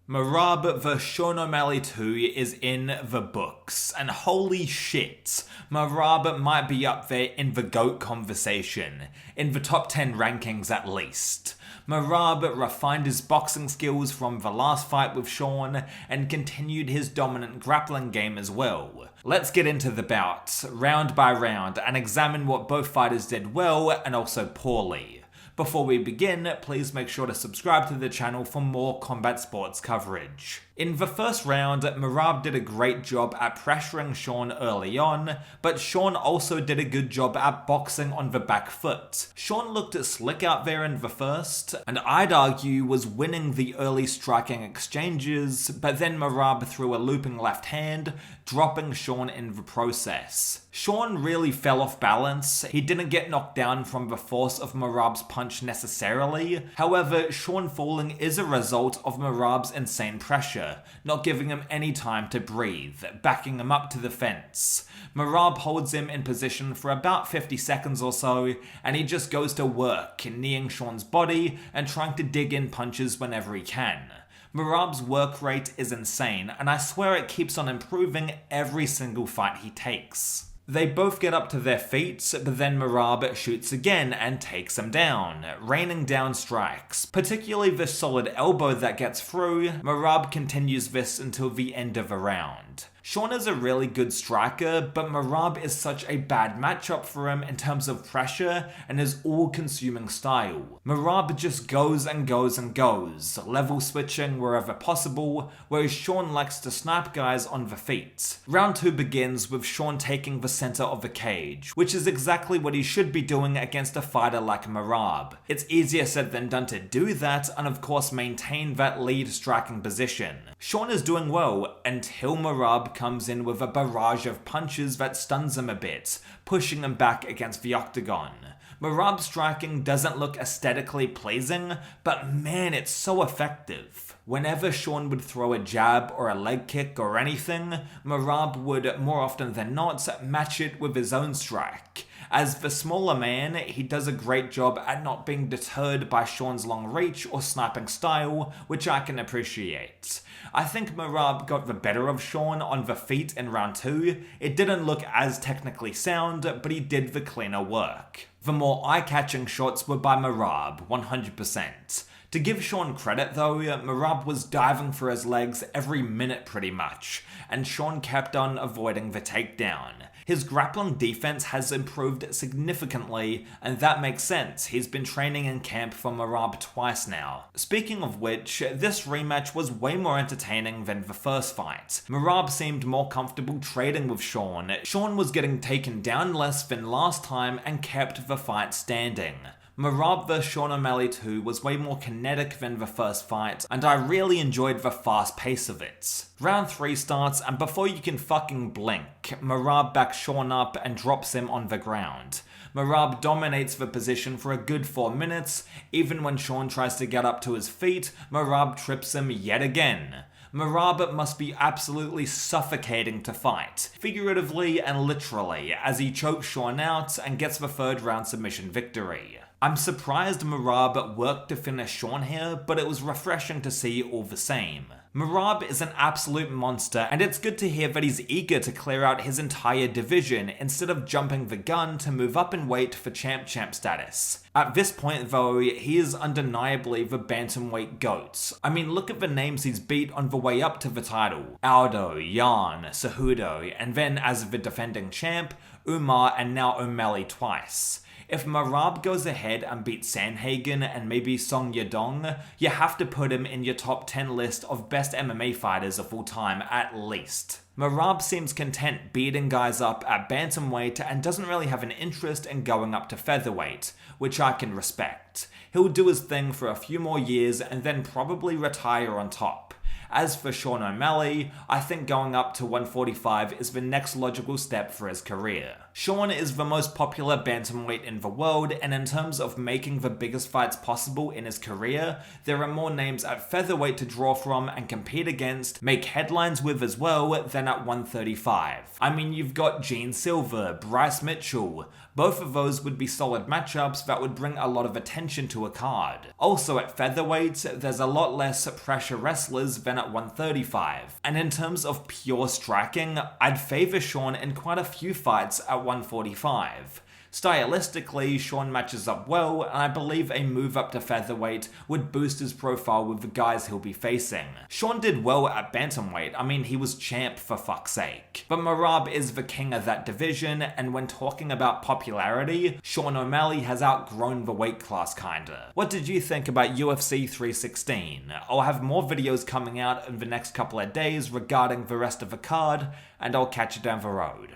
Merab vs Sean O'Malley 2 is in the books, and holy shit, Merab might be up there in the GOAT conversation, in the top 10 rankings at least. Merab refined his boxing skills from the last fight with Sean, and continued his dominant grappling game as well. Let's get into the bout, round by round, and examine what both fighters did well and also poorly. Before we begin, please make sure to subscribe to the channel for more combat sports coverage. In the first round, Merab did a great job at pressuring Sean early on, but Sean also did a good job at boxing on the back foot. Sean looked slick out there in the first, and I'd argue was winning the early striking exchanges, but then Merab threw a looping left hand, dropping Sean in the process. Sean really fell off balance. He didn't get knocked down from the force of Merab's punch necessarily. However, Sean falling is a result of Merab's insane pressure, not giving him any time to breathe, backing him up to the fence. Merab holds him in position for about 50 seconds or so, and he just goes to work, kneeing Sean's body and trying to dig in punches whenever he can. Merab's work rate is insane, and I swear it keeps on improving every single fight he takes. They both get up to their feet, but then Merab shoots again and takes him down, raining down strikes, particularly the solid elbow that gets through. Merab continues this until the end of the round. Sean is a really good striker, but Merab is such a bad matchup for him in terms of pressure and his all-consuming style. Merab just goes and goes and goes, level switching wherever possible, whereas Sean likes to snipe guys on the feet. Round 2 begins with Sean taking the center of the cage, which is exactly what he should be doing against a fighter like Merab. It's easier said than done to do that, and of course maintain that lead striking position. Sean is doing well until Merab comes in with a barrage of punches that stuns him a bit, pushing him back against the octagon. Merab's striking doesn't look aesthetically pleasing, but man, it's so effective. Whenever Sean would throw a jab or a leg kick or anything, Merab would, more often than not, match it with his own strike. As the smaller man, he does a great job at not being deterred by Sean's long reach or sniping style, which I can appreciate. I think Merab got the better of Sean on the feet in round 2. It didn't look as technically sound, but he did the cleaner work. The more eye-catching shots were by Merab, 100%. To give Sean credit though, Merab was diving for his legs every minute pretty much, and Sean kept on avoiding the takedown. His grappling defense has improved significantly, and that makes sense. He's been training in camp for Merab twice now. Speaking of which, this rematch was way more entertaining than the first fight. Merab seemed more comfortable trading with Sean. Sean was getting taken down less than last time and kept the fight standing. Merab vs Sean O'Malley 2 was way more kinetic than the first fight, and I really enjoyed the fast pace of it. Round 3 starts, and before you can fucking blink, Merab backs Sean up and drops him on the ground. Merab dominates the position for a good 4 minutes. Even when Sean tries to get up to his feet, Merab trips him yet again. Merab must be absolutely suffocating to fight, figuratively and literally, as he chokes Sean out and gets the 3rd round submission victory. I'm surprised Merab worked to finish Sean here, but it was refreshing to see all the same. Merab is an absolute monster, and it's good to hear that he's eager to clear out his entire division instead of jumping the gun to move up in weight for champ status. At this point though, he is undeniably the bantamweight GOAT. I mean, look at the names he's beat on the way up to the title. Aldo, Jan, Cejudo, and then as the defending champ, Umar and now O'Malley twice. If Merab goes ahead and beats Sandhagen and maybe Song Yadong, you have to put him in your top 10 list of best MMA fighters of all time at least. Merab seems content beating guys up at bantamweight and doesn't really have an interest in going up to featherweight, which I can respect. He'll do his thing for a few more years and then probably retire on top. As for Sean O'Malley, I think going up to 145 is the next logical step for his career. Sean is the most popular bantamweight in the world, and in terms of making the biggest fights possible in his career, there are more names at featherweight to draw from and compete against, make headlines with as well, than at 135. I mean, you've got Gene Silver, Bryce Mitchell. Both of those would be solid matchups that would bring a lot of attention to a card. Also at featherweight, there's a lot less pressure wrestlers than at 135. And in terms of pure striking, I'd favor Sean in quite a few fights at 145. Stylistically, Sean matches up well, and I believe a move up to featherweight would boost his profile with the guys he'll be facing. Sean did well at bantamweight, I mean he was champ for fuck's sake. But Merab is the king of that division, and when talking about popularity, Sean O'Malley has outgrown the weight class kinda. What did you think about UFC 316? I'll have more videos coming out in the next couple of days regarding the rest of the card, and I'll catch you down the road.